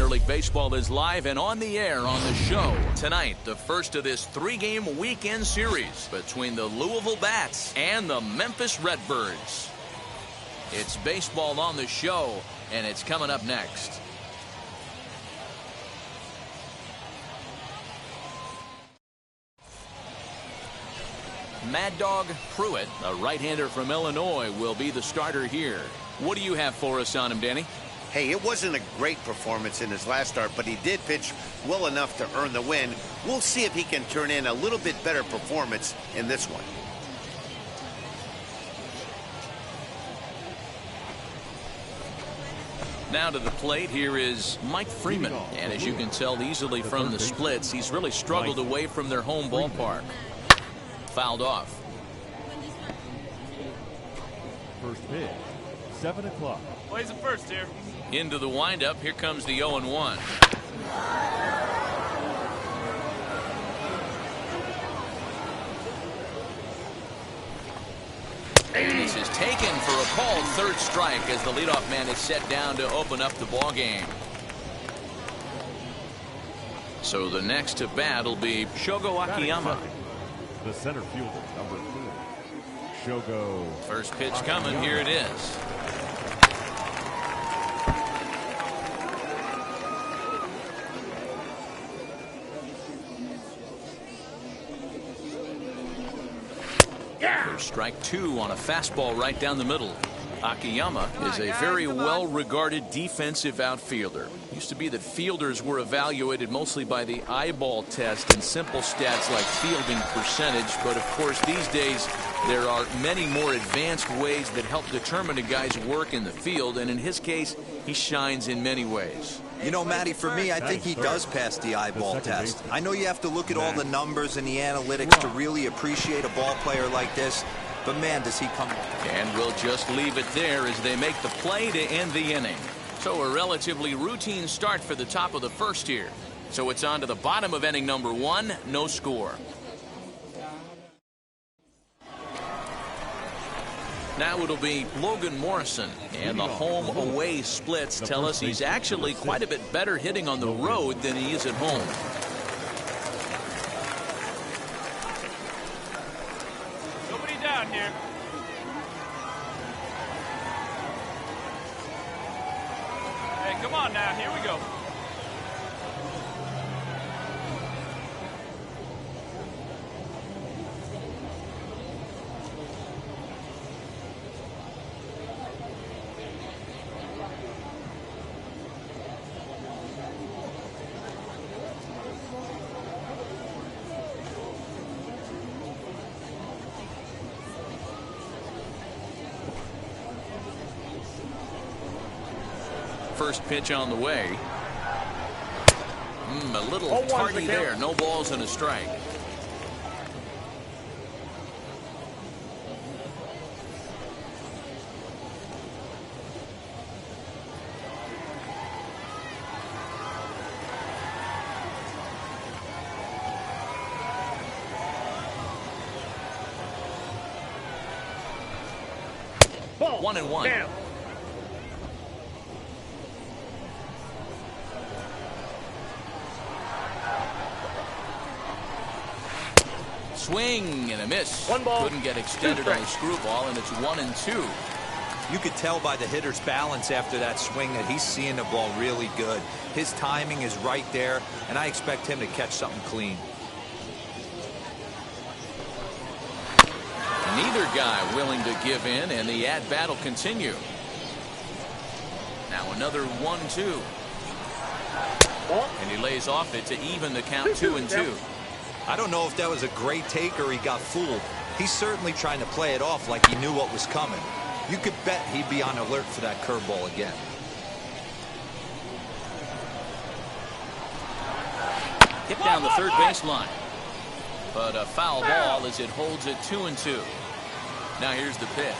League Baseball is live and on the air on the show. Tonight, the first of this three-game weekend series between the Louisville Bats and the Memphis Redbirds. It's baseball on the show, and it's coming up next. Mad Dog Pruitt, a right-hander from Illinois, will be the starter here. What do you have for us on him, Danny? Hey, it wasn't a great performance in his last start, but he did pitch well enough to earn the win. We'll see if he can turn in a little bit better performance in this one. Now to the plate, here is Mike Freeman. And as you can tell easily from the splits, he's really struggled away from their home ballpark. Fouled off. First pitch, 7 o'clock. Plays it first here. Into the windup. Here comes the 0-1. And this is taken for a called third strike as the leadoff man is set down to open up the ball game. So the next to bat will be Shogo Akiyama. The center fielder, number 4, Shogo. First pitch coming. Here it is. Strike 2 on a fastball right down the middle. Akiyama is a very well-regarded defensive outfielder. Used to be that fielders were evaluated mostly by the eyeball test and simple stats like fielding percentage, but of course these days there are many more advanced ways that help determine a guy's work in the field, and in his case he shines in many ways. You know, Matty, for me, I think he does pass the eyeball test. I know you have to look at all the numbers and the analytics to really appreciate a ball player like this, but man, does he come. And we'll just leave it there as they make the play to end the inning. So a relatively routine start for the top of the first here. So it's on to the bottom of inning number 1, no score. Now it'll be Logan Morrison, and the home-away splits tell us he's actually quite a bit better hitting on the road than he is at home. Nobody down here. Hey, come on now. Here we go. First pitch on the way. A little tardy there. No balls and a strike. Ball. 1-1. Damn. Swing and a miss. One ball. Couldn't get extended on the screwball, and it's 1-2. You could tell by the hitter's balance after that swing that he's seeing the ball really good. His timing is right there, and I expect him to catch something clean. Neither guy willing to give in, and the at-bat will continue. Now another 1-2. And he lays off it to even the count 2-2. I don't know if that was a great take or he got fooled. He's certainly trying to play it off like he knew what was coming. You could bet he'd be on alert for that curveball again. Hit down the third baseline. But a foul ball as it holds it 2-2. Now here's the pitch.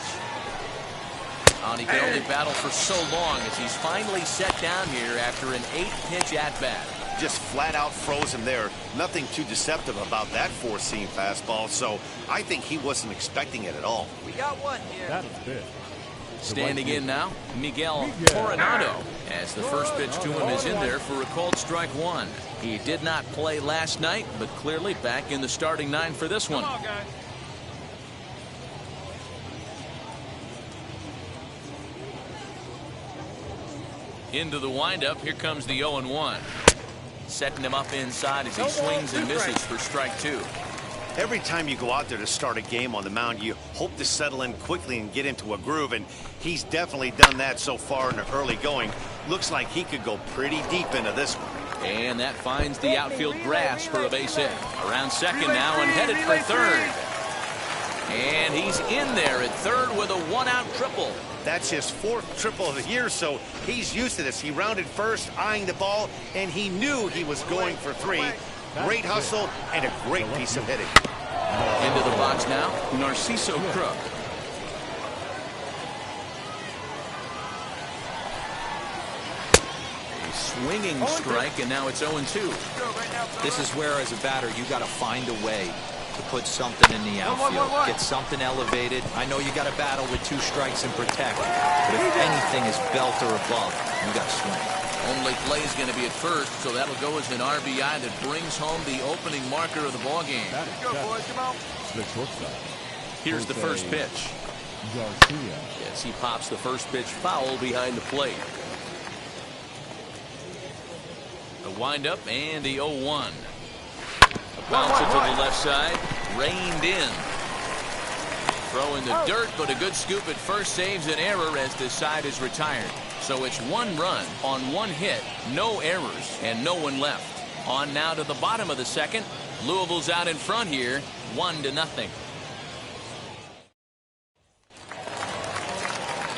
And he can only battle for so long as he's finally set down here after an 8-pitch at-bat. Just flat out froze him there. Nothing too deceptive about that four-seam fastball, so I think he wasn't expecting it at all. We got one here. That's it. Standing in now, Miguel Coronado, as the first pitch to him is in there for a called strike one. He did not play last night, but clearly back in the starting nine for this one. Come on, guys. Into the windup, here comes the 0-1. Setting him up inside as he swings and misses for strike two. Every time you go out there to start a game on the mound, you hope to settle in quickly and get into a groove, and he's definitely done that so far in the early going. Looks like he could go pretty deep into this one. And that finds the outfield grass for a base hit. Around second now and headed for third. And he's in there at third with a one-out triple. That's his fourth triple of the year, so he's used to this. He rounded first, eyeing the ball, and he knew he was going for three. Great hustle and a great piece of hitting. Into the box now, Narciso Crook. A swinging strike, and now it's 0-2. This is where, as a batter, you got to find a way to put something in the outfield, get something elevated. I know you got to battle with two strikes and protect, but if anything is belt or above, you got to swing. Only play is going to be at first, so that'll go as an RBI that brings home the opening marker of the ball game. Go, boys, come on. The shortstop. Here's the first pitch. Garcia. Yes, he pops the first pitch foul behind the plate. The windup and the 0-1. Bounce it to the left side, reined in. Throw in the dirt, but a good scoop at first saves an error as this side is retired. So it's one run on one hit, no errors, and no one left. On now to the bottom of the second. Louisville's out in front here, 1-0.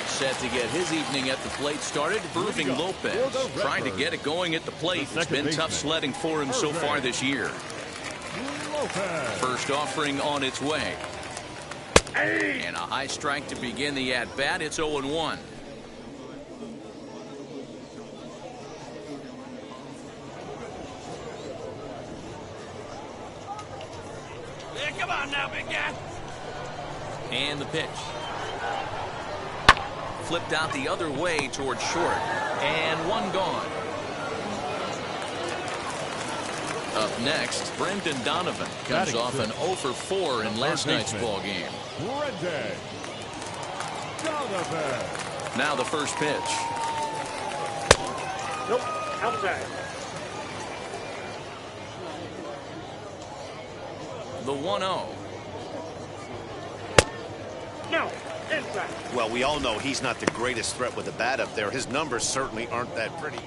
Set to get his evening at the plate started, Irving Lopez, trying to get it going at the plate. It's been tough sledding for him so far this year. First offering on its way. And a high strike to begin the at-bat. It's 0-1. Yeah, come on now, big guy. And the pitch. Flipped out the other way towards short. And one gone. Up next, Brendan Donovan comes off an 0 for 4 in last night's ball game. Rene Donovan. Now the first pitch. Nope, outside. The 1-0. No, inside. Well, we all know he's not the greatest threat with the bat up there. His numbers certainly aren't that pretty.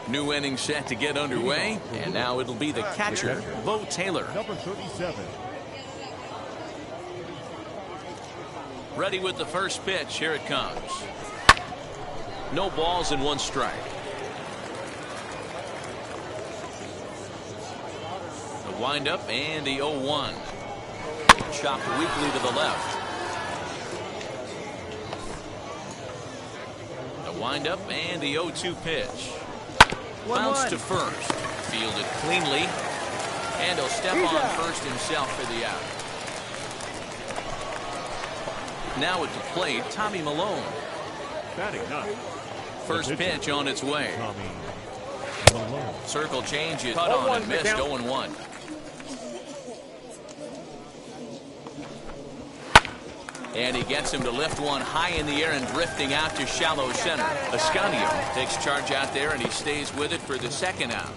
New inning set to get underway, and now it'll be the catcher, Bo Taylor. Number 37. Ready with the first pitch. Here it comes. No balls and one strike. The windup and the 0-1. Chopped weakly to the left. The windup and the 0-2 pitch. Bounce to first. Fielded cleanly. And he'll step on first himself for the out. Now at the plate, Tommy Malone. Batting ninth. First pitch on its way. Tommy Malone. Circle change, it cut on and missed. 0-1. And he gets him to lift one high in the air and drifting out to shallow center. Ascanio takes charge out there, and he stays with it for the second out.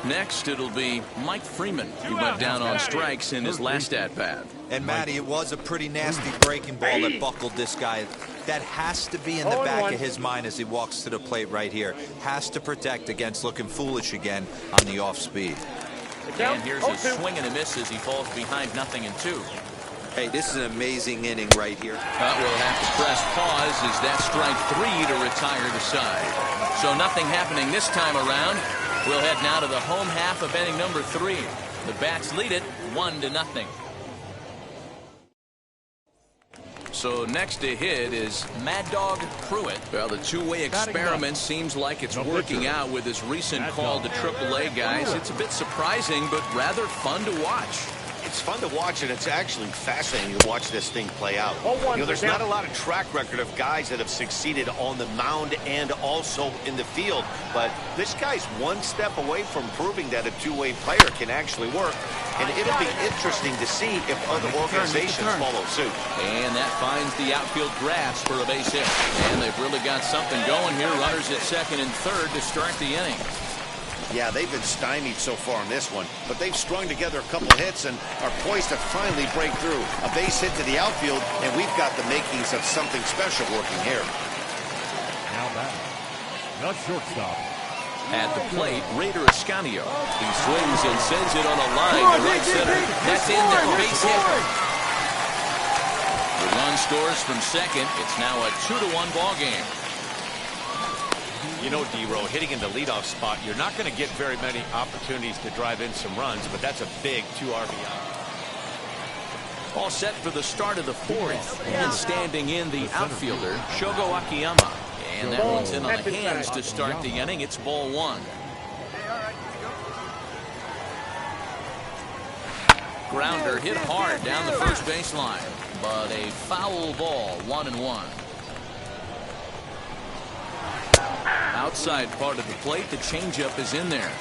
Next, it'll be Mike Freeman. He went down on strikes in his last at-bat. And, Matty, it was a pretty nasty breaking ball that buckled this guy. That has to be in the back of his mind as he walks to the plate right here. Has to protect against looking foolish again on the off-speed. And here's a swing and a miss as he falls behind 0-2. Hey, this is an amazing inning right here. We'll have to press pause as that strike 3 to retire the side. So nothing happening this time around. We'll head now to the home half of inning number 3. The Bats lead it 1-0. So next to hit is Mad Dog Pruitt. Well, the two-way experiment seems like it's working out with this recent call to AAA, guys. It's a bit surprising, but rather fun to watch. It's fun to watch, and it's actually fascinating to watch this thing play out. There's not a lot of track record of guys that have succeeded on the mound and also in the field, but this guy's one step away from proving that a two-way player can actually work, and it'll be interesting to see if other organizations follow suit. And that finds the outfield grass for a base hit. And they've really got something going here. Runners at second and third to start the inning. Yeah, they've been stymied so far in this one, but they've strung together a couple hits and are poised to finally break through. A base hit to the outfield, and we've got the makings of something special working here. Now back, the shortstop. At the plate, Raider Escanio. He swings and sends it on a line to right center. That's in there, base hit. The run scores from second. It's now a 2-1 ball game. You know, D-Row, hitting in the leadoff spot, you're not going to get very many opportunities to drive in some runs, but that's a big 2 RBI. All set for the start of the fourth. And standing in the outfielder, Shogo Akiyama. And that one's in on the hands to start the inning. It's ball one. Grounder hit hard down the first baseline, but a foul ball, 1-1. Outside part of the plate, the changeup is in there.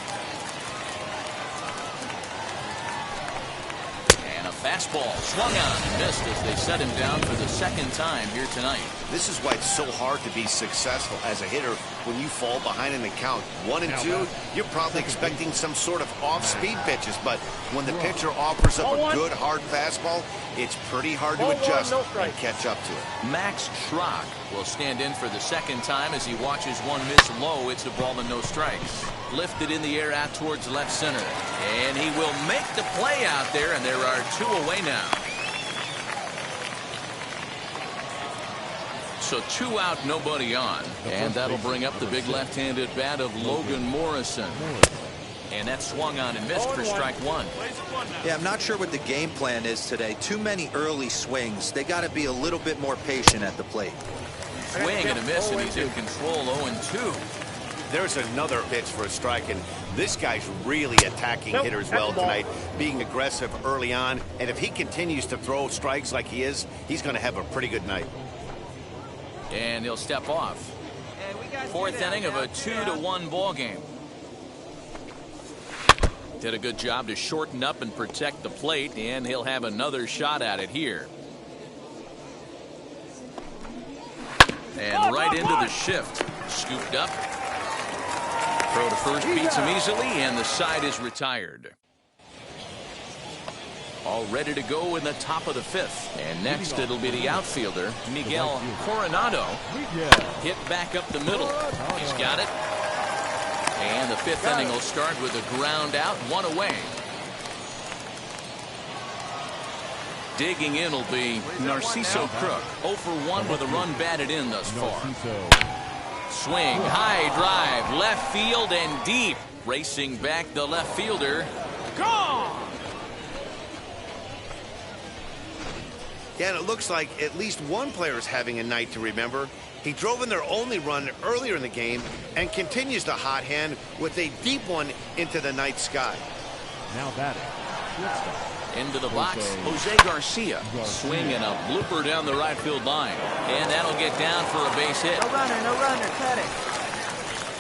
And a fastball swung on and missed as they set him down for the second time here tonight. This is why it's so hard to be successful as a hitter when you fall behind in the count 1-2. You're probably expecting some sort of off-speed pitches, but when the pitcher offers up a good hard fastball, it's pretty hard to adjust and catch up to it. Max Schrock will stand in for the second time as he watches one miss low. It's a ball and no strikes. Lifted in the air out towards left center. And he will make the play out there, and there are 2 away now. So 2 out, nobody on. And that'll bring up the big left-handed bat of Logan Morrison. And that swung on and missed for strike 1. Yeah, I'm not sure what the game plan is today. Too many early swings. They got to be a little bit more patient at the plate. Swing and a miss, and he's in control, 0-2. There's another pitch for a strike, and this guy's really attacking hitters well tonight, being aggressive early on. And if he continues to throw strikes like he is, he's going to have a pretty good night. And he'll step off. Fourth inning of a 2-1 ball game. Did a good job to shorten up and protect the plate, and he'll have another shot at it here. And right into the shift. Scooped up. Throw to first beats him easily, and the side is retired. All ready to go in the top of the fifth. And next it'll be the outfielder, Miguel Coronado. Hit back up the middle. He's got it. And the fifth inning will start with a ground out, 1 away. Digging in will be Narciso Crook. 0 for 1 with a run batted in thus far. Swing, high drive, left field and deep. Racing back the left fielder. Gone! Yeah, and it looks like at least one player is having a night to remember. He drove in their only run earlier in the game and continues the hot hand with a deep one into the night sky. Now batting. Into the box, Jose Garcia. Swing and a blooper down the right field line. And that'll get down for a base hit. No runner, cut it.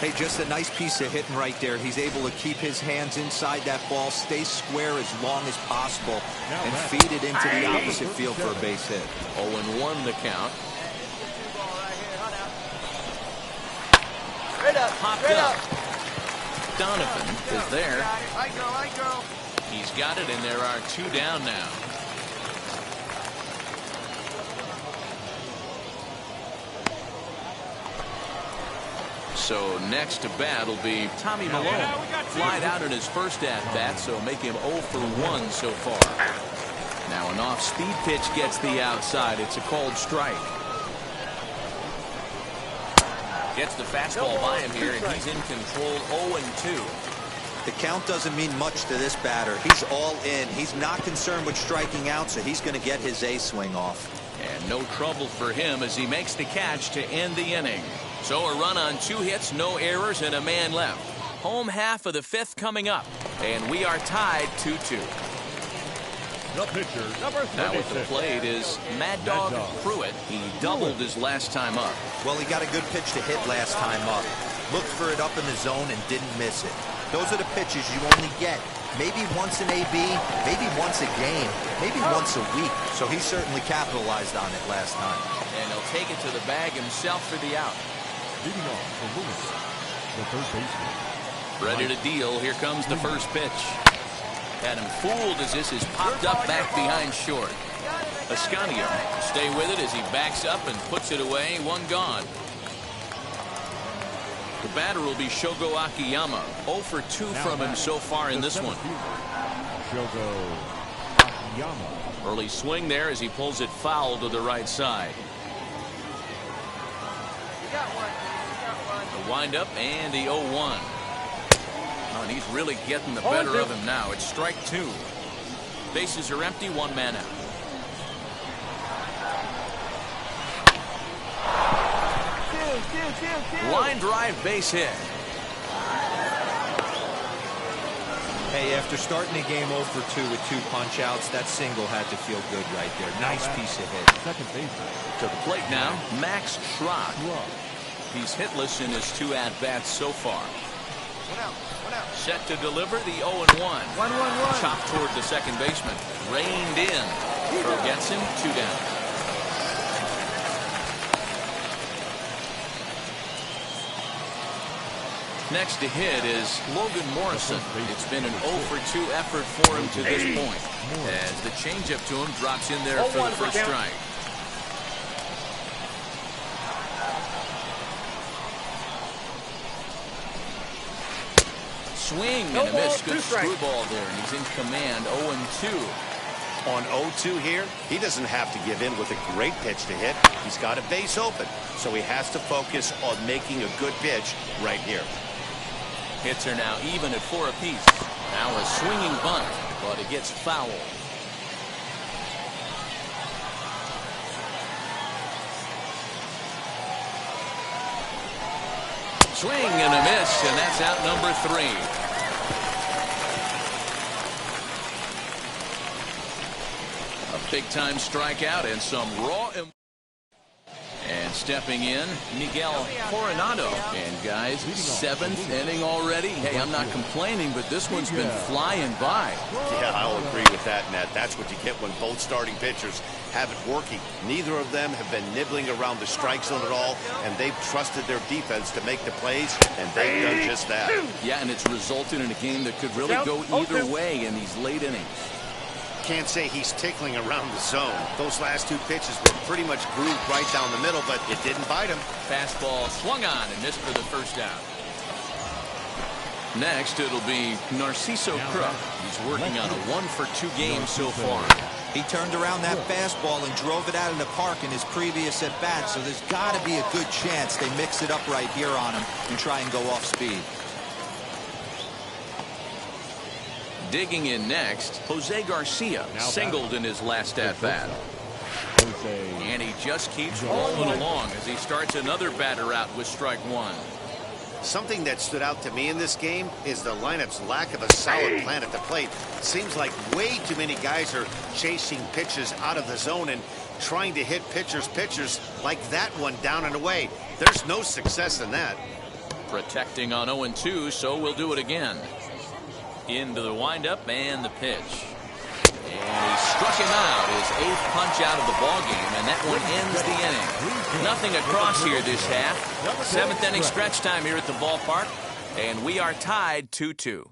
Hey, just a nice piece of hitting right there. He's able to keep his hands inside that ball, stay square as long as possible, and feed it into the opposite field for a base hit. 0-1 the count. Straight up, Popped straight up. up. Donovan is there. I go. He's got it, and there are 2 down now. So next to bat will be Tommy Malone. Flied out in his first at-bat, so make him 0 for 1 so far. Now an off-speed pitch gets the outside. It's a called strike. Gets the fastball by him here, and he's in control, 0-2. The count doesn't mean much to this batter. He's all in. He's not concerned with striking out, so he's going to get his A swing off. And no trouble for him as he makes the catch to end the inning. So a run on 2 hits, no errors, and a man left. Home half of the fifth coming up, and we are tied 2-2. The pitcher, number 36. Now at the plate is Mad Dog Pruitt. He doubled his last time up. Well, he got a good pitch to hit last time up. Looked for it up in the zone and didn't miss it. Those are the pitches you only get maybe once in AB, maybe once a game, maybe once a week. So he certainly capitalized on it last time. And he'll take it to the bag himself for the out. Leading off for Lewis, the third baseman. Ready to deal. Here comes the first pitch. Had him fooled as this is popped up back behind short. Ascanio stay with it as he backs up and puts it away. One gone. The batter will be Shogo Akiyama. 0 for 2 from him so far in this one. Shogo Akiyama. Early swing there as he pulls it foul to the right side. The windup and the 0-1. Oh, and he's really getting the better of him now. It's strike 2. Bases are empty, 1 man out. Line drive, base hit. Hey, after starting the game 0 for 2 with 2 punch-outs, that single had to feel good right there. Nice piece of hit. Second baseman. To the plate now, Max Schrock. He's hitless in his 2 at-bats so far. Set to deliver the 0-1. 1-1-1. Chopped toward the second baseman. Reined in. Throw gets him, 2 down. Next to hit is Logan Morrison. It's been an 0 for 2 effort for him to this point. As the changeup to him drops in there for the first strike. Swing and a miss. Good screwball there, and he's in command. 0-2. On 0-2 here, he doesn't have to give in with a great pitch to hit. He's got a base open, so he has to focus on making a good pitch right here. Hits are now even at 4 apiece. Now a swinging bunt, but it gets foul. Swing and a miss, and that's out number 3. A big-time strikeout and some raw. And stepping in, Miguel Coronado. And guys, 7th inning already. Hey, I'm not complaining, but this one's been flying by. Yeah, I'll agree with that, Nat. That's what you get when both starting pitchers have it working. Neither of them have been nibbling around the strike zone at all, and they've trusted their defense to make the plays, and they've done just that. Yeah, and it's resulted in a game that could really go either way in these late innings. Can't say he's tickling around the zone. Those last 2 pitches were pretty much grooved right down the middle, but it didn't bite him. Fastball swung on and missed for the first out. Next, it'll be Narciso Crook. He's working on a 1 for 2 game so far. He turned around that fastball and drove it out of the park in his previous at-bat, so there's got to be a good chance they mix it up right here on him and try and go off speed. Digging in next, Jose Garcia singled in his last at-bat. And he just keeps rolling along as he starts another batter out with strike 1. Something that stood out to me in this game is the lineup's lack of a solid plan at the plate. Seems like way too many guys are chasing pitches out of the zone and trying to hit pitchers like that one down and away. There's no success in that. Protecting on 0-2, so we'll do it again. Into the windup and the pitch. And he struck him out, his 8th punch out of the ballgame, and that one ends the inning. Nothing across here this half. 7th inning stretch time here at the ballpark, and we are tied 2-2.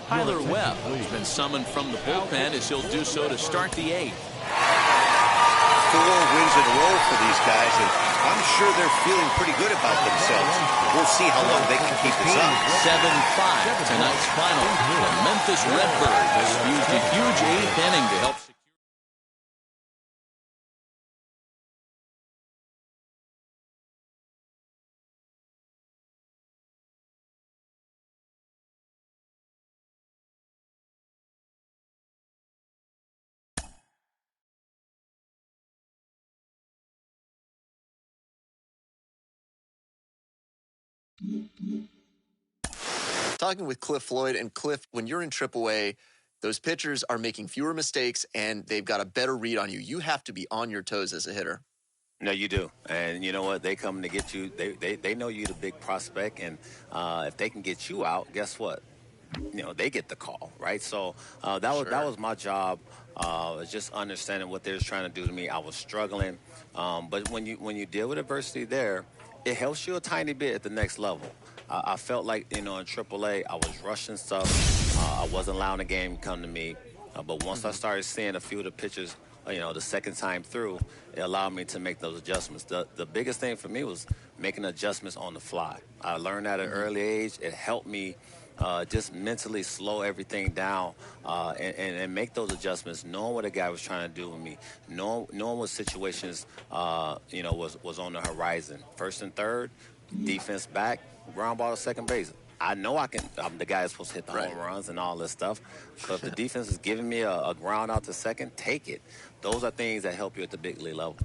Tyler Webb has been summoned from the bullpen as he'll do so to start the 8th. 4 wins in a row for these guys, and I'm sure they're feeling pretty good about themselves. We'll see how long they can keep this up. 7-5 tonight's final. The Memphis Redbirds used a huge 8th inning to help. Talking with Cliff Floyd, and Cliff, when you're in AAA, Those pitchers are making fewer mistakes, and they've got a better read on you. You have to be on your toes as a hitter. No, you do. And you know what? They come to get you. They know you're the big prospect. And if they can get you out, guess what? You know, they get the call, right? So that was my job, just understanding what they was trying to do to me. I was struggling. But when you deal with adversity there, it helps you a tiny bit at the next level. I felt like, you know, in AAA, I was rushing stuff. I wasn't allowing the game to come to me. But once I started seeing a few of the pitches, you know, the second time through, it allowed me to make those adjustments. The biggest thing for me was making adjustments on the fly. I learned at an early age. It helped me just mentally slow everything down and make those adjustments, knowing what a guy was trying to do with me, knowing what situations, you know, was on the horizon. First and third, defense back, ground ball to second base. I know I'm the guy that's supposed to hit the home runs and all this stuff. So if the defense is giving me a ground out to second, take it. Those are things that help you at the big league level.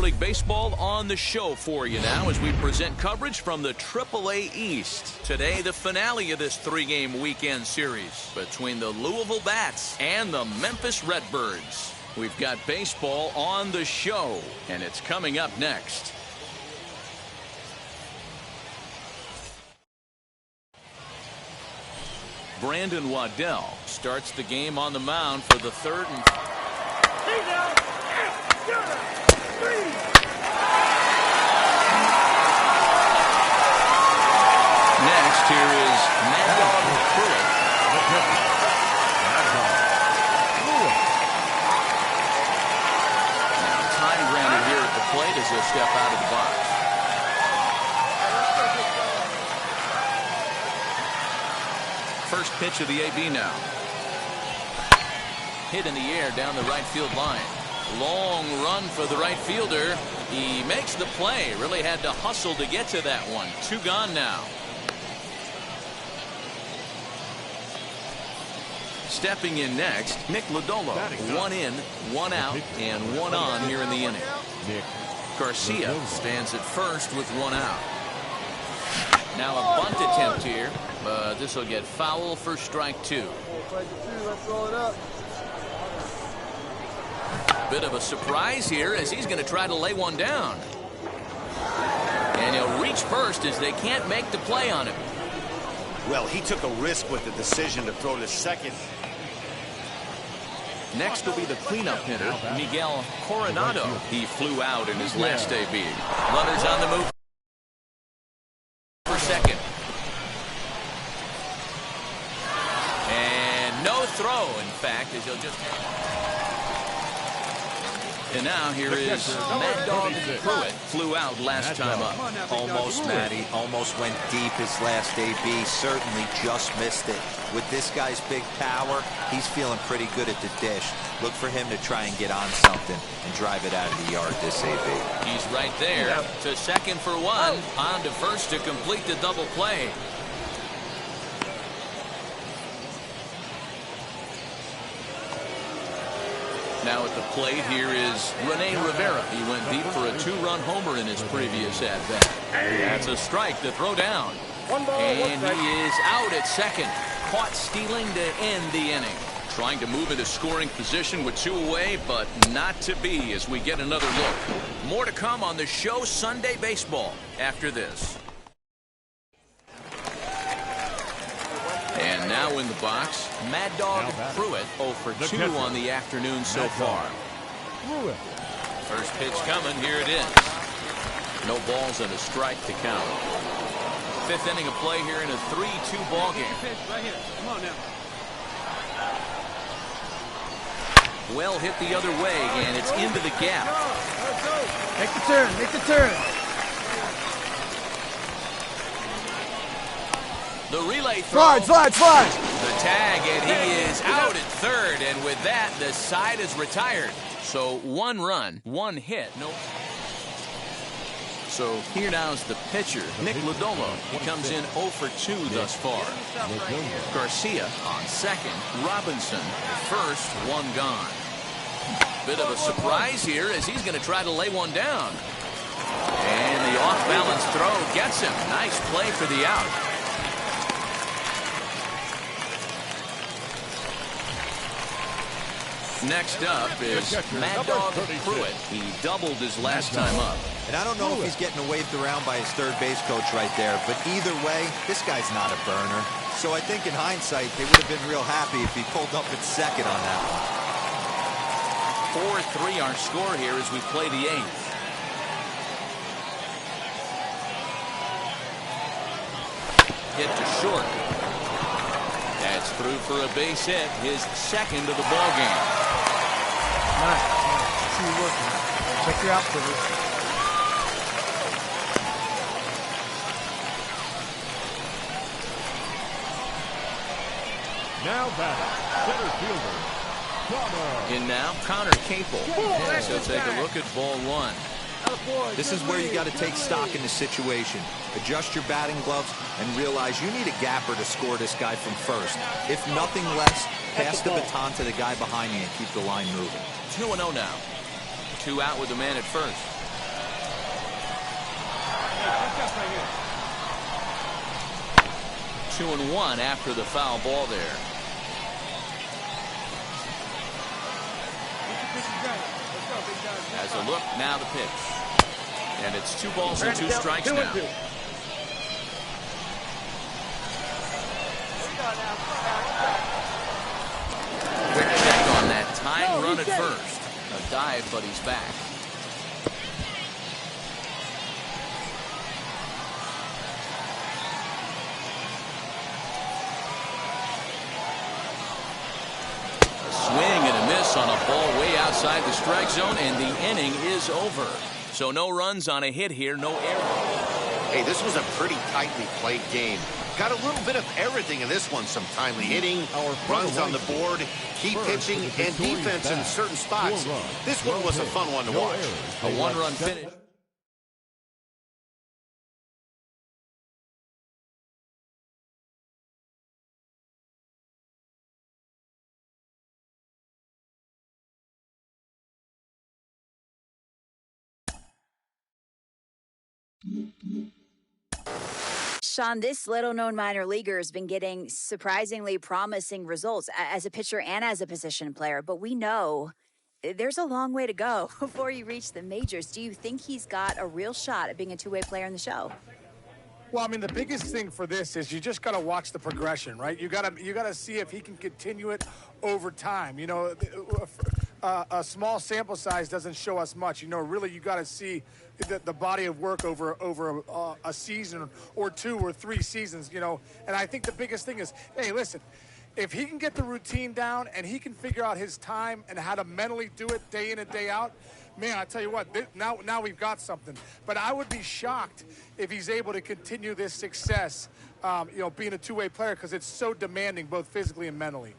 League Baseball on the show for you now as we present coverage from the AAA East. Today, the finale of this three-game weekend series between the Louisville Bats and the Memphis Redbirds. We've got baseball on the show, and it's coming up next. Brandon Waddell starts the game on the mound for the third and next, here is Mad Dog Pruitt. Now, time granted here at the plate as he'll step out of the box. First pitch of the AB now. Hit in the air down the right field line. Long run for the right fielder. He makes the play. Really had to hustle to get to that one. Two gone now. Stepping in next, Nick Lodolo. One in, one out, and one on here in the inning. Garcia stands at first with one out. Now a bunt attempt here, but this will get foul for strike two. Let's roll it up. Bit of a surprise here as he's going to try to lay one down. And he'll reach first as they can't make the play on him. Well, he took a risk with the decision to throw to second. Next will be the cleanup hitter, Miguel Coronado. He flew out in his last AB. Runners on the move for second. And no throw, in fact, as he'll just... And now here is Mad Dog Pruitt. Flew out last time up. Almost, Matty. Almost went deep his last AB. Certainly just missed it. With this guy's big power, he's feeling pretty good at the dish. Look for him to try and get on something and drive it out of the yard this AB. He's right there to second for one. On to first to complete the double play. Now at the plate here is Rene Rivera. He went deep for a two-run homer in his previous at-bat. That's a strike to throw down. And he is out at second. Caught stealing to end the inning. Trying to move into scoring position with two away, but not to be as we get another look. More to come on the show Sunday Baseball after this. And now in the box, Mad Dog Pruitt 0 for 2 on the afternoon so far. First pitch coming, here it is. No balls and a strike to count. Fifth inning of play here in a 3-2 ball game. Right here. Come on now. Well hit the other way, and it's into the gap. Make the turn, make the turn. The relay throw. Slide. The tag, and he is out at third, and with that, the side is retired. So one run, one hit. No. So here now is the pitcher, Nick Lodolo. He comes in 0 for 2 thus far. Garcia on second. Robinson first, one gone. Bit of a surprise here as he's going to try to lay one down. And the off-balance throw gets him. Nice play for the out. Next up is Mad Dog Pruitt. He doubled his last time up. And I don't know if he's getting waved around by his third base coach right there, but either way, this guy's not a burner. So I think in hindsight, they would have been real happy if he pulled up at second on that one. 4-3 our score here as we play the eighth. Hit to short. That's through for a base hit, his second of the ball game. Nice. See you working. Check your outfitters. Now batting, center fielder, Connor. In now, Connor Capel. So take a look at ball one. This is where you got to take stock in the situation. Adjust your batting gloves and realize you need a gapper to score this guy from first. If nothing less, pass the baton to the guy behind you and keep the line moving. 2-0 now. 2 out with the man at first. 2-1 after the foul ball there. As a look, now the pitch. And it's 2 balls and 2 strikes now. Quick check on that time run at first. A dive, but he's back. A swing and a miss on a ball way outside the strike zone, and the inning is over. So no runs on a hit here, no error. Hey, this was a pretty tightly played game. Got a little bit of everything in this one. Some timely hitting, runs on the board, key pitching, and defense in certain spots. This one was a fun one to watch. A 1-run finish. Sean, this little-known minor leaguer has been getting surprisingly promising results as a pitcher and as a position player, but we know there's a long way to go before you reach the majors. Do you think he's got a real shot at being a two-way player in the show? Well, I mean, the biggest thing for this is you just got to watch the progression, right? You got to see if he can continue it over time. You know, a small sample size doesn't show us much. You know, really, you got to see the body of work over a season or 2 or 3 seasons. You know, and I think the biggest thing is, hey, listen, if he can get the routine down and he can figure out his time and how to mentally do it day in and day out, man, I tell you what, now we've got something. But I would be shocked if he's able to continue this success, you know, being a two-way player, because it's so demanding both physically and mentally.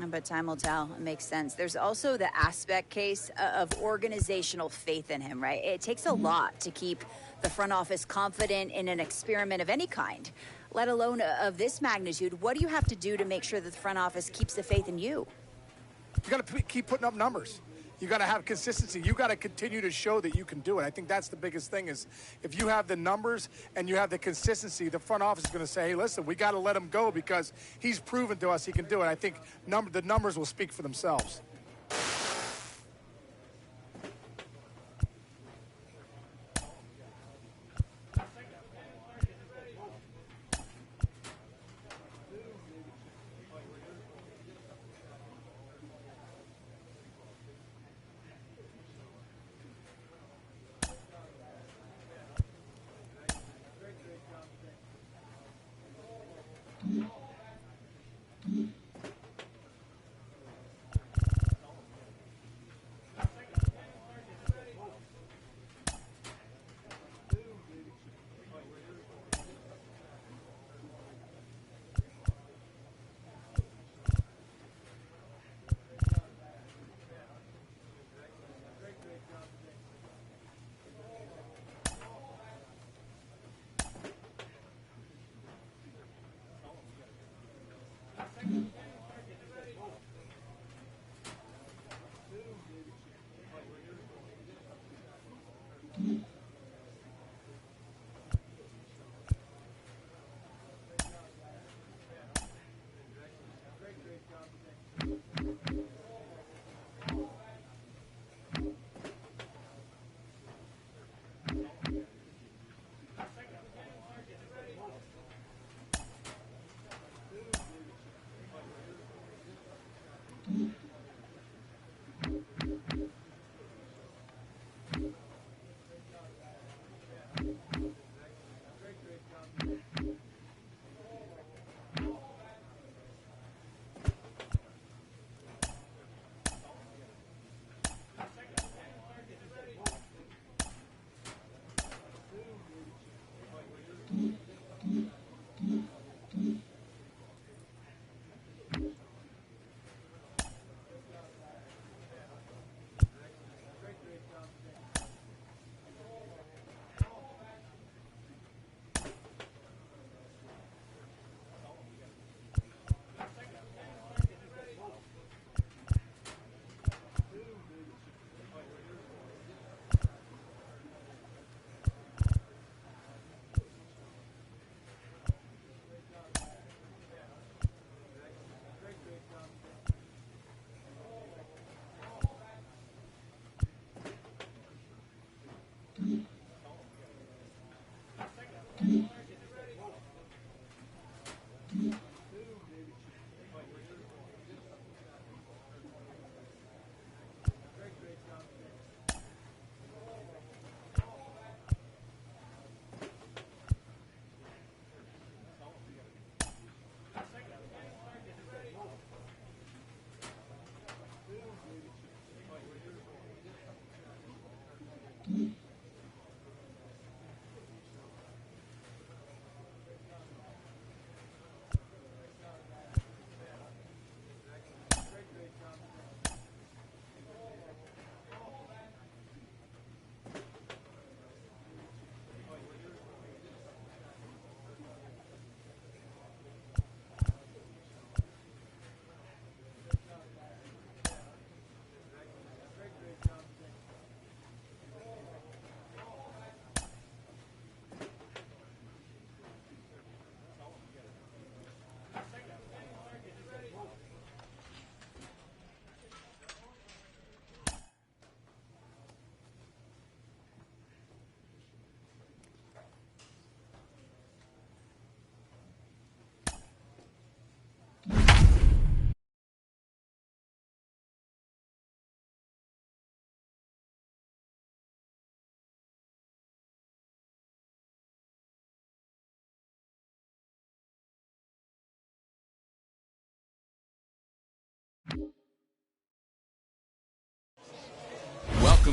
But time will tell. It makes sense. There's also the aspect case of organizational faith in him, right? It takes a lot to keep the front office confident in an experiment of any kind, let alone of this magnitude. What do you have to do to make sure that the front office keeps the faith in you? You got to keep putting up numbers. You got to have consistency. You got to continue to show that you can do it. I think that's the biggest thing is if you have the numbers and you have the consistency, the front office is going to say, hey, listen, we got to let him go because he's proven to us he can do it. I think the numbers will speak for themselves.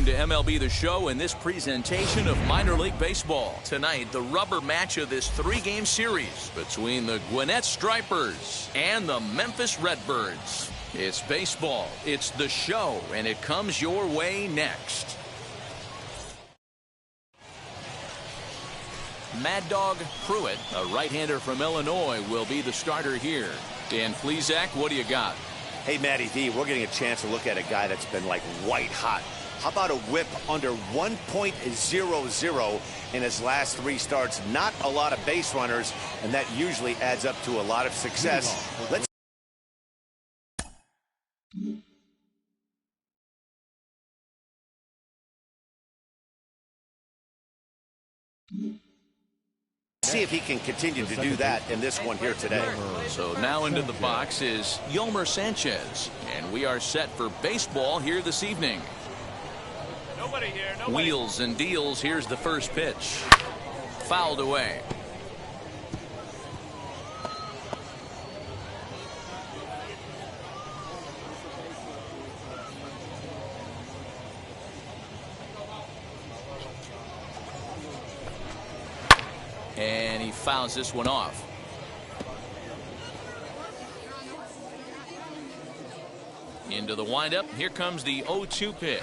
welcome to MLB The Show and this presentation of minor league baseball. Tonight, the rubber match of this 3-game series between the Gwinnett Stripers and the Memphis Redbirds. It's baseball, it's The Show, and it comes your way next. Mad Dog Pruitt, a right-hander from Illinois, will be the starter here. Dan Plesac, what do you got? Hey, Matty V, we're getting a chance to look at a guy that's been like white hot. How about a whip under 1.00 in his last 3 starts? Not a lot of base runners, and that usually adds up to a lot of success. Let's see if he can continue to do that in this one here today. So now into the box is Yolmer Sanchez, and we are set for baseball here this evening. Nobody here. Wheels and deals. Here's the first pitch. Fouled away. And he fouls this one off. Into the windup. Here comes the 0-2 pitch.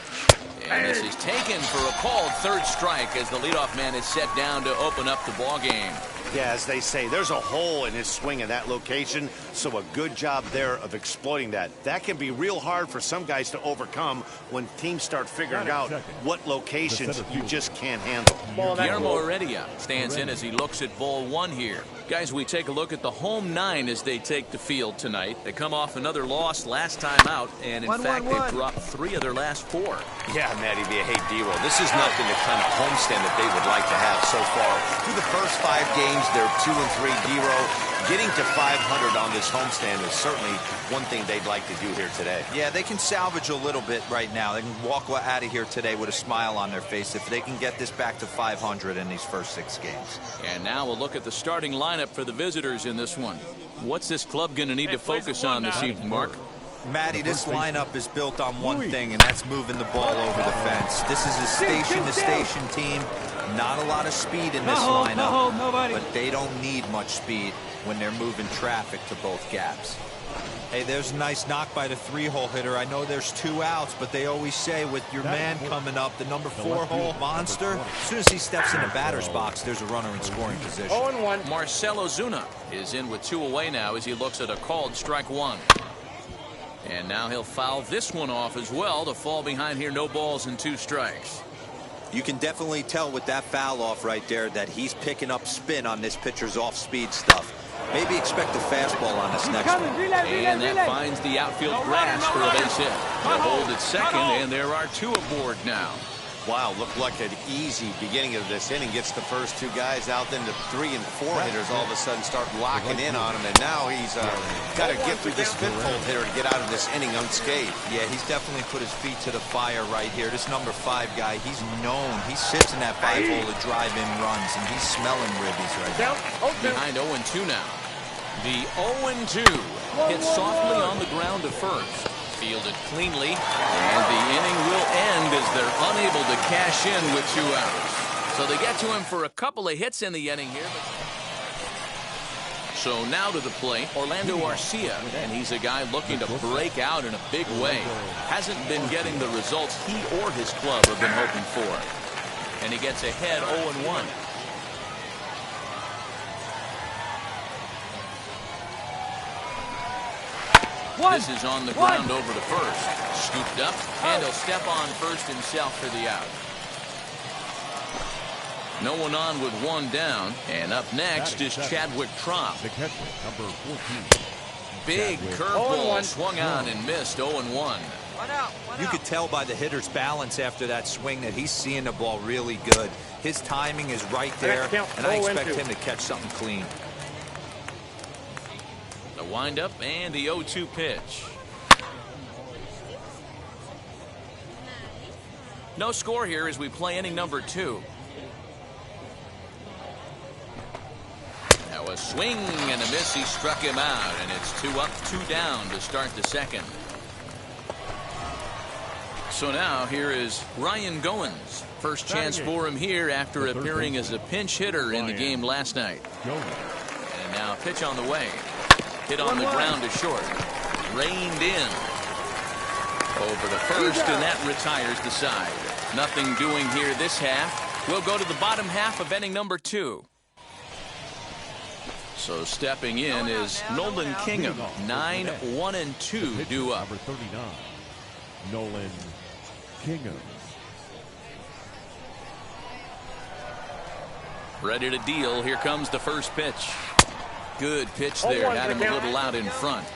And this is taken for a called third strike as the leadoff man is set down to open up the ball game. Yeah, as they say, there's a hole in his swing in that location, so a good job there of exploiting that. That can be real hard for some guys to overcome when teams start figuring out what locations you just can't handle. Guillermo Heredia stands in as he looks at ball 1 here. Guys, we take a look at the home 9 as they take the field tonight. They come off another loss last time out, and in fact, they've dropped 3 of their last 4. Yeah, Matty V, hey, D-Roll, this is not the kind of homestand that they would like to have so far. Through the first 5 games, they're 2-3, D-Roll. Getting to 500 on this homestand is certainly one thing they'd like to do here today. Yeah, they can salvage a little bit right now. They can walk out of here today with a smile on their face if they can get this back to 500 in these first 6 games. And now we'll look at the starting lineup for the visitors in this one. What's this club going to need to focus on this evening, Mark? Matty, this lineup is built on one thing, and that's moving the ball over the fence. This is a station-to-station team. Not a lot of speed in this lineup, but they don't need much speed when they're moving traffic to both gaps. Hey, there's a nice knock by the 3-hole hitter. I know there's 2 outs, but they always say with your man coming up, the number 4-hole monster, as soon as he steps in the batter's box, there's a runner in scoring position. 0-1. Marcelo Zuna is in with 2 away now as he looks at a called strike 1. And now he'll foul this one off as well to fall behind here. No balls and 2 strikes. You can definitely tell with that foul off right there that he's picking up spin on this pitcher's off-speed stuff. Maybe expect a fastball on this next one. And that finds the outfield grass for a base hit. They'll hold at second, and there are 2 aboard now. Wow, looked like an easy beginning of this inning. Gets the first 2 guys out, then the 3 and 4 hitters all of a sudden start locking in on him, and now he's got to get through this 5th-hole hitter to get out of this inning unscathed. Yeah, he's definitely put his feet to the fire right here. This number 5 guy, he's known. He sits in that 5-hole to drive in runs, and he's smelling ribbies right now. Behind 0-2 now. The 0-2 hits softly on the ground to first. Fielded cleanly, and the inning will end as they're unable to cash in with 2 outs. So they get to him for a couple of hits in the inning here. So now to the plate, Orlando Garcia, and he's a guy looking to break out in a big way. Hasn't been getting the results he or his club have been hoping for. And he gets ahead 0-1. This is on the ground over to first. Scooped up, and he'll step on first himself for the out. No one on with 1 down, and up next is Chadwick Tromp. The catcher, number 14. Big curveball swung on and missed 0-1. You could tell by the hitter's balance after that swing that he's seeing the ball really good. His timing is right there, and I expect him to catch something clean. The windup and the 0-2 pitch. No score here as we play inning number 2. Now a swing and a miss. He struck him out, and it's 2 up, 2 down to start the second. So now here is Ryan Goins. First chance for him here after appearing as a pinch hitter in the game last night. And now pitch on the way. Hit on the ground to short. Reined in. Over to first, and that retires the side. Nothing doing here this half. We'll go to the bottom half of inning number 2. So stepping in is Nolan Kingham. 9-1-2 due up. Number 39, Nolan Kingham. Ready to deal. Here comes the first pitch. Good pitch there. Had him a little out in front.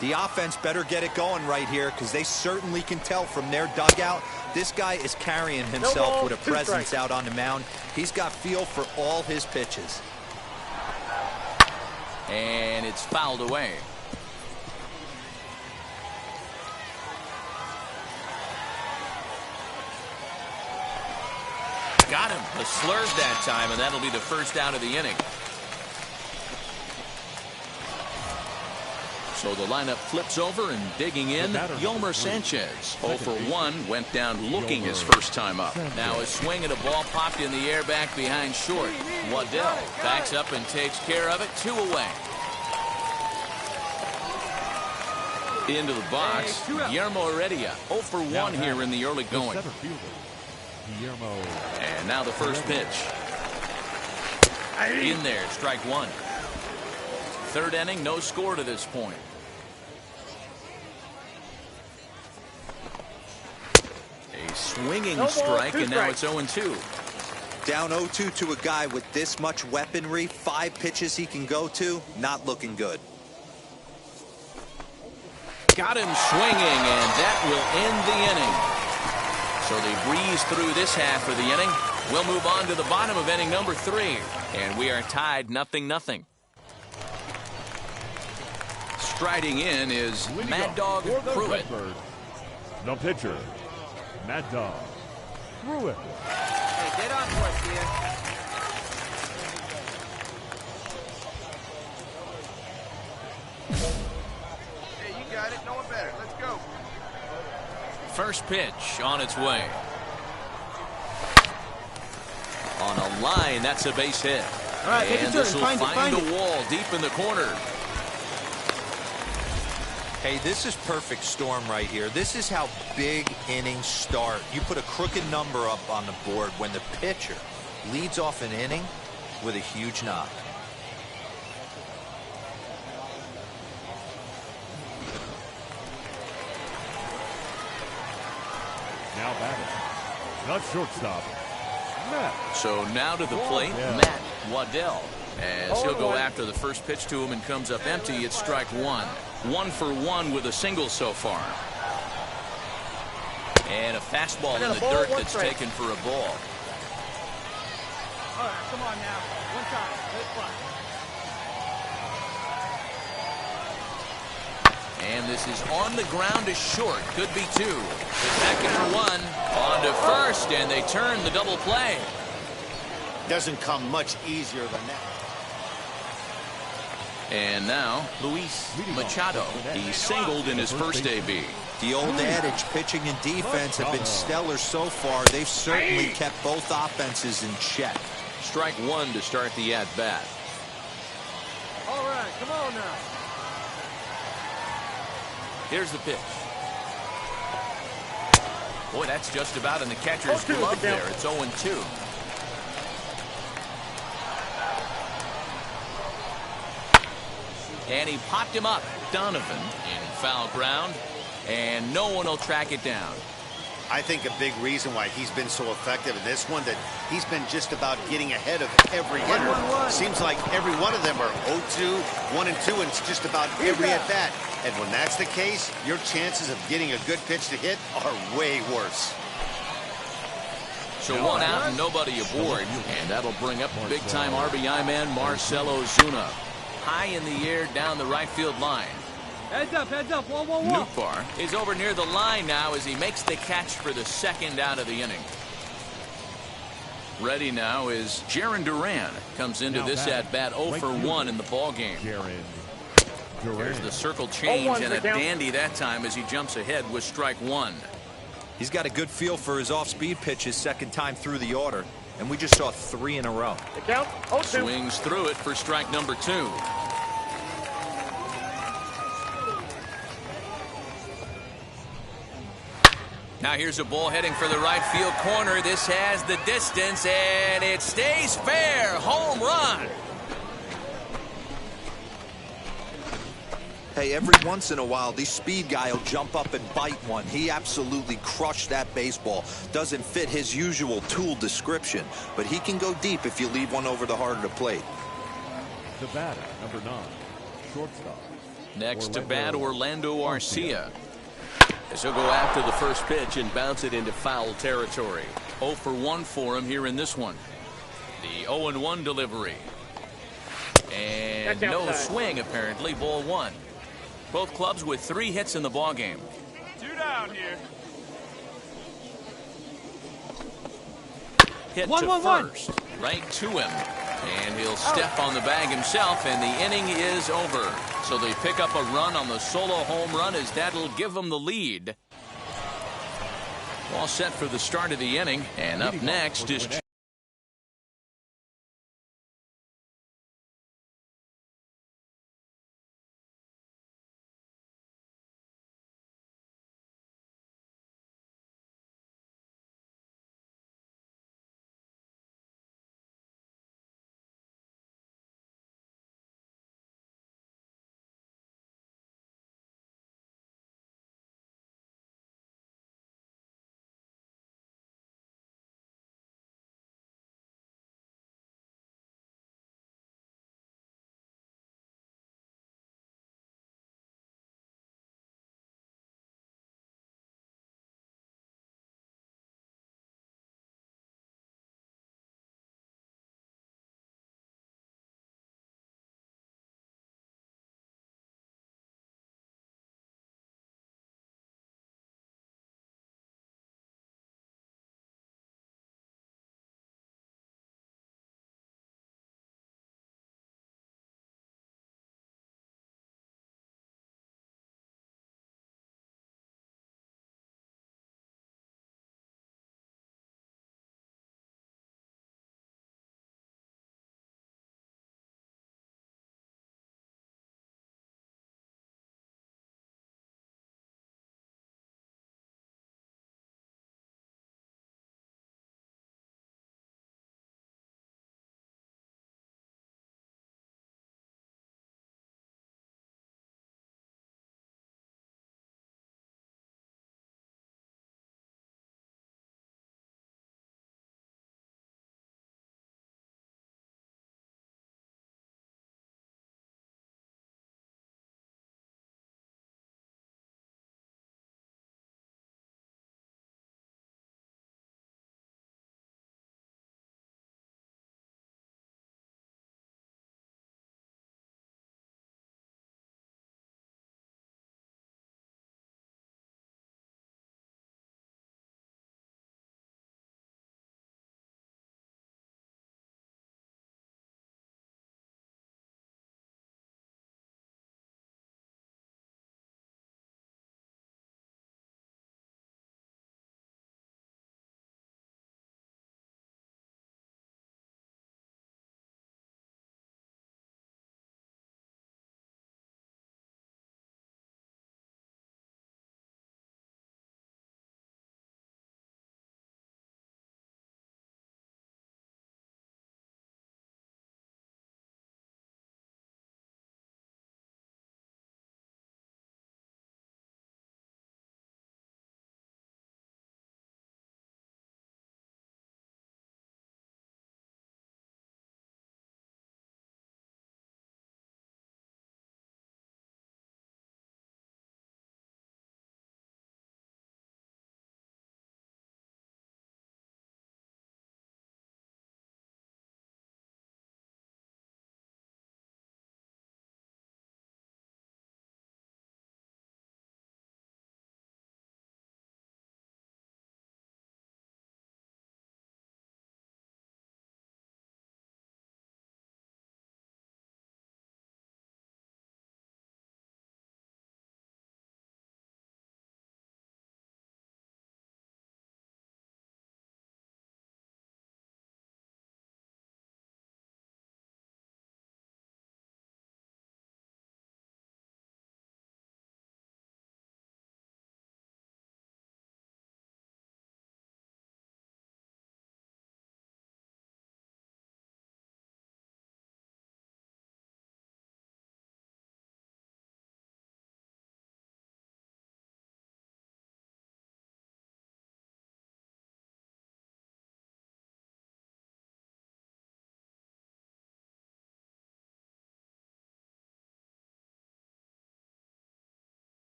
The offense better get it going right here, because they certainly can tell from their dugout this guy is carrying himself with a presence out on the mound. He's got feel for all his pitches. And it's fouled away. Got him. A slurve that time, and that'll be the first out of the inning. So the lineup flips over, and digging in, Yolmer Sanchez. 0 for 1, went down looking his first time up. Now a swing and a ball popped in the air back behind short. Waddell backs up and takes care of it. 2 away. Into the box, Guillermo Heredia. 0 for 1 here in the early going. And now the first pitch. In there, strike 1. Third inning, no score to this point. A swinging strike, and now it's 0-2. Down 0-2 to a guy with this much weaponry, 5 pitches he can go to, not looking good. Got him swinging, and that will end the inning. So they breeze through this half of the inning. We'll move on to the bottom of inning number 3, and we are tied 0-0. Striding in is Mad Dog Pruitt. The pitcher, Mad Dog Pruitt. Hey, get on for it, kid. Hey, you got it. No one better. Let's go. First pitch on its way. On a line, that's a base hit. All right, and this will find the wall deep in the corner. Hey, this is perfect storm right here. This is how big innings start. You put a crooked number up on the board when the pitcher leads off an inning with a huge knock. Now batting, not shortstop, Matt. So now to the plate, Matt Waddell. As he'll go after the first pitch to him and comes up empty, it's strike 1. 1 for 1 with a single so far. And a fastball in the dirt that's taken for a ball. All right, come on now. One time. Let's fly. And this is on the ground to short. Could be 2. Back in 1. On to first, and they turn the double play. Doesn't come much easier than that. And now, Luis Machado. He singled in his first AB. The old adage, pitching and defense have been stellar so far. They've certainly kept both offenses in check. Strike 1 to start the at-bat. All right, come on now. Here's the pitch. Boy, that's just about in the catcher's glove there. It's 0-2. And he popped him up. Donovan in foul ground, and no one will track it down. I think a big reason why he's been so effective in this one, that he's been just about getting ahead of every hitter. Seems like every one of them are 0-2, 1-2, and it's just about every at-bat. And when that's the case, your chances of getting a good pitch to hit are way worse. So 1 out and nobody aboard, and that'll bring up big-time RBI man Marcell Ozuna. High in the air down the right field line. Heads up, whoa, whoa, whoa. Nootbaar is over near the line now as he makes the catch for the second out of the inning. Ready now is Jarren Duran. Comes into this at-bat 0 for 1 in the ballgame. There's the circle change, and a dandy that time as he jumps ahead with strike 1. He's got a good feel for his off-speed pitches second time through the order, and we just saw 3 in a row. Count. 0-2. Swings through it for strike number 2. Now here's a ball heading for the right field corner. This has the distance, and it stays fair. Home run. Hey, every once in a while, the speed guy will jump up and bite one. He absolutely crushed that baseball. Doesn't fit his usual tool description, but he can go deep if you leave one over the heart of the plate. The batter, number 9, shortstop. Next to bat, Orlando Garcia. As he'll go after the first pitch and bounce it into foul territory. 0 for 1 for him here in this one. The 0-1 delivery. And no swing, apparently. Ball 1. Both clubs with 3 hits in the ballgame. 2 down here. Hit One, to one, one. first. Right to him. And he'll step on the bag himself, and the inning is over. So they pick up a run on the solo home run, as that'll give them the lead. All set for the start of the inning. And up next is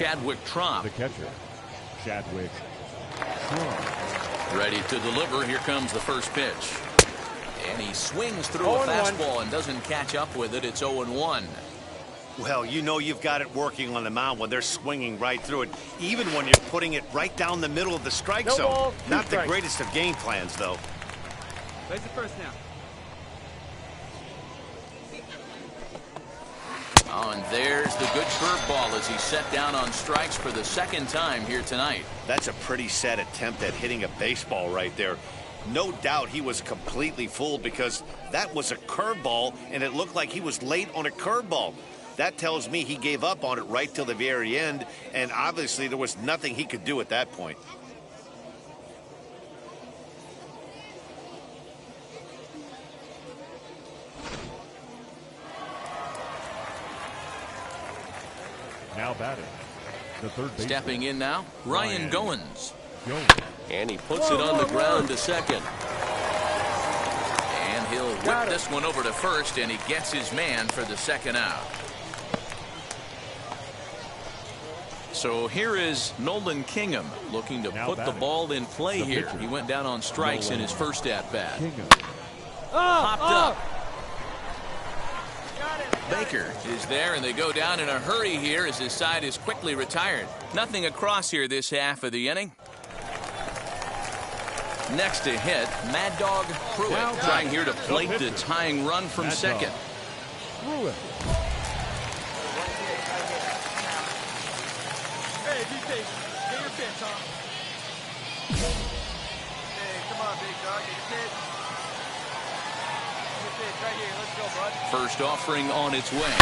Chadwick Tromp. The catcher, Chadwick Tromp. Ready to deliver. Here comes the first pitch. And he swings through a fastball and doesn't catch up with it. It's 0-1. Well, you know you've got it working on the mound when they're swinging right through it, even when you're putting it right down the middle of the strike zone. Ball, Not the greatest of game plans, though. Place it first now. Oh, and there's the good curveball as he's set down on strikes for the second time here tonight. That's a pretty sad attempt at hitting a baseball right there. No doubt he was completely fooled because that was a curveball, and it looked like he was late on a curveball. That tells me he gave up on it right till the very end, and obviously there was nothing he could do at that point. Now batting, the third baseman. Stepping in now, Ryan Goins. And he Puts it on the ground to second. And he'll whip this one over to first, and he gets his man for the second out. So here is Nolan Kingham looking to put the ball in play here. He went down on strikes in his first at-bat. Popped up. Baker is there, and they go down in a hurry here as his side is quickly retired. Nothing across here this half of the inning. Next to hit, Mad Dog Pruitt trying here to plate the tying run from second. Pruitt. Hey, BT, get your pitch, huh? Hey, come on, big dog, get your pitch. Get your pitch right here. Let's go, bud. First offering on its way.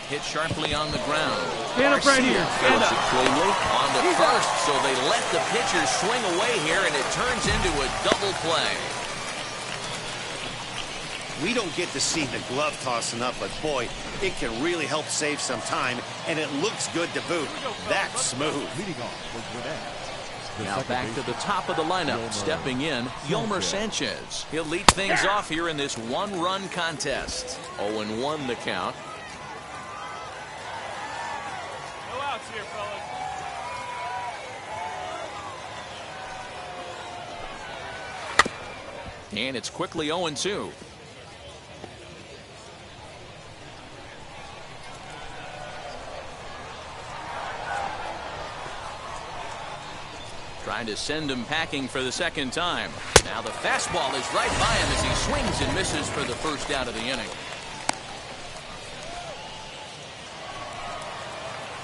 Hit sharply on the ground. Stand up right here. Stand Fields up. it cleanly on the first, so they let the pitcher swing away here, and it turns into a double play. We don't get to see the glove toss enough, but boy, it can really help save some time, and it looks good to boot. That's smooth. Leading off was Rene. Now back to the top of the lineup, stepping in, Yolmer Sanchez. He'll lead things off here in this one-run contest. 0-1 the count. No outs here, fellas. And it's quickly 0-2. Trying to send him packing for the second time. Now the fastball is right by him as he swings and misses for the first out of the inning.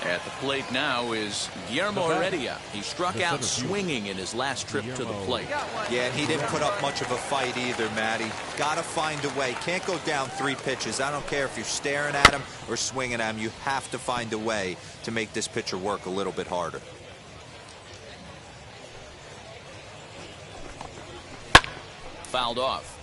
At the plate now is Guillermo Heredia. He struck out swinging in his last trip to the plate. Yeah, and he didn't put up much of a fight either, Matty. Got to find a way. Can't go down 3 pitches. I don't care if you're staring at him or swinging at him. You have to find a way to make this pitcher work a little bit harder. Fouled off.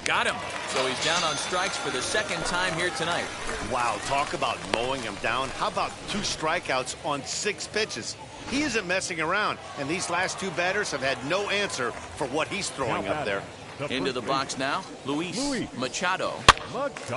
Got him. So he's down on strikes for the second time here tonight. Wow, talk about mowing him down. How about 2 strikeouts on 6 pitches? He isn't messing around, and these last 2 batters have had no answer for what he's throwing up there. Into the box now, Luis Machado.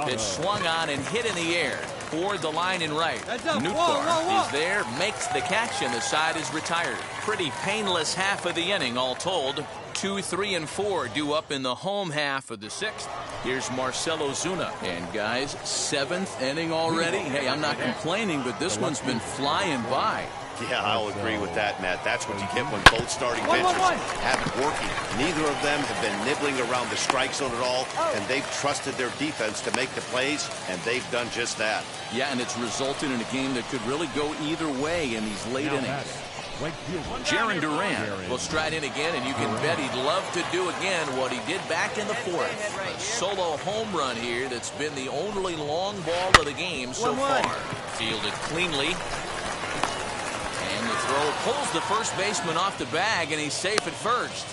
Pitch swung on and hit in the air. Toward the line and right. Newtbar is there, makes the catch, and the side is retired. Pretty painless half of the inning, all told. 2, 3, and 4 due up in the home half of the 6th. Here's Marcelo Zuna. And guys, 7th inning already. Hey, I'm not complaining, but this one's been flying by. Yeah, I'll agree with that, Matt. That's what you get when both starting pitchers have it working. Neither of them have been nibbling around the strike zone at all, and they've trusted their defense to make the plays, and they've done just that. Yeah, and it's resulted in a game that could really go either way in these late innings. Right fielder. Jaron Duran will stride in again, and you can bet he'd love to do again what he did back in the fourth. A solo home run here that's been the only long ball of the game so far. Fielded cleanly. And the throw pulls the first baseman off the bag, and he's safe at first.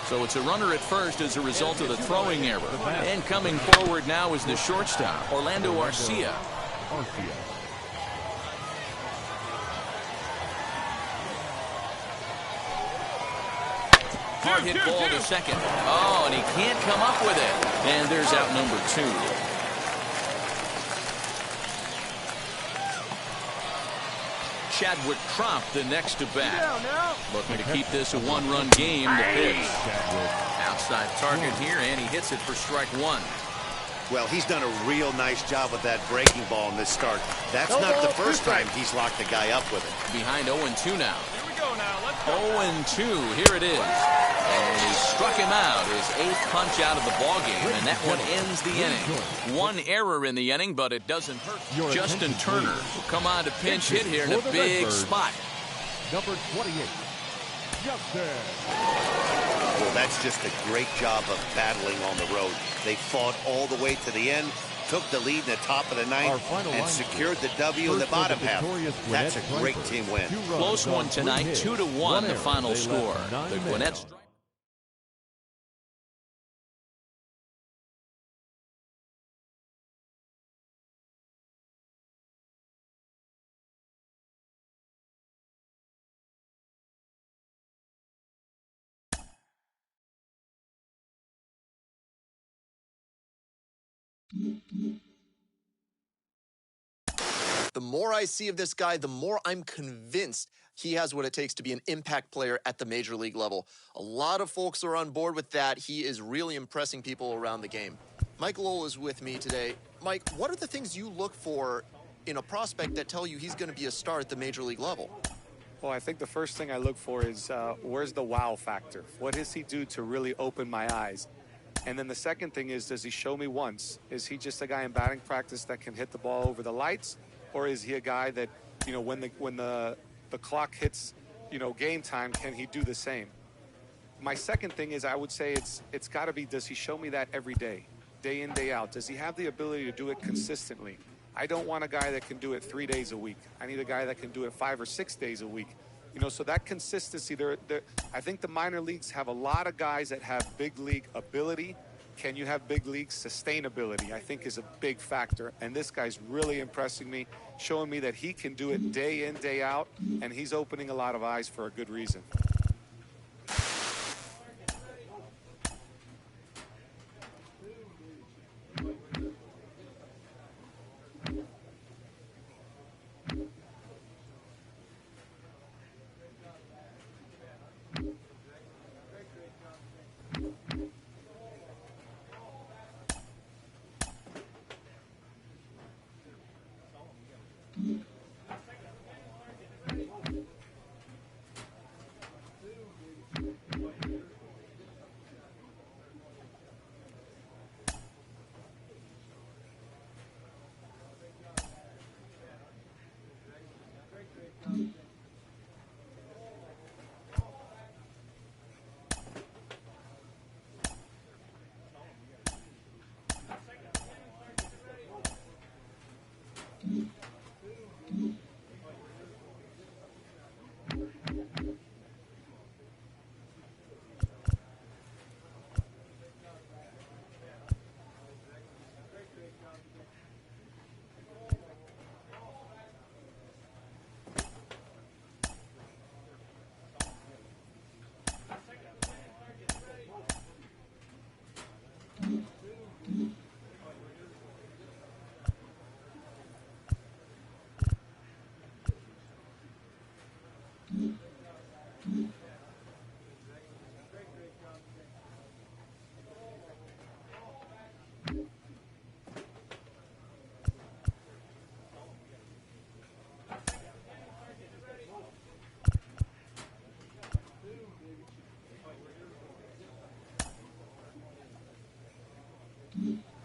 So it's a runner at first as a result of the throwing error. And coming forward now is the shortstop, Orlando Garcia. Hard hit ball to second. Oh, and he can't come up with it. And there's out number 2. Chadwick Tromp, the next to bat. Looking to keep this a one-run game. The pitch. Outside target here, and he hits it for strike 1. Well, he's done a real nice job with that breaking ball in this start. That's not the first time he's locked the guy up with it. Behind 0-2 now. Here we go now. Let's go. 0-2. Here it is. And he struck him out. His 8th punch out of the ballgame, and that one ends the inning. One error in the inning, but it doesn't hurt. Justin Turner will come on to pinch hit here in a big spot. Number 28, Justin. Well, that's just a great job of battling on the road. They fought all the way to the end, took the lead in the top of the ninth, and secured the W in the bottom half. That's a great team win. Close one tonight, 2-1 the final score. The Gwinnett. The more I see of this guy, the more I'm convinced he has what it takes to be an impact player at the major league level. A lot of folks are on board with that. He is really impressing people around the game. Mike Lowell is with me today. Mike, what are the things you look for in a prospect that tell you he's going to be a star at the major league level? Well, I think the first thing I look for is where's the wow factor? What does he do to really open my eyes? And then the second thing is, does he show me once? Is he just a guy in batting practice that can hit the ball over the lights? Or is he a guy that, you know, when the clock hits, you know, game time, can he do the same? My second thing is, I would say it's got to be, does he show me that every day in, day out? Does he have the ability to do it consistently? I don't want a guy that can do it 3 days a week. I need a guy that can do it 5 or 6 days a week. You know, so that consistency, I think the minor leagues have a lot of guys that have big league ability. Can you have big league sustainability? I think is a big factor. And this guy's really impressing me, showing me that he can do it day in, day out, and he's opening a lot of eyes for a good reason. Mm-hmm.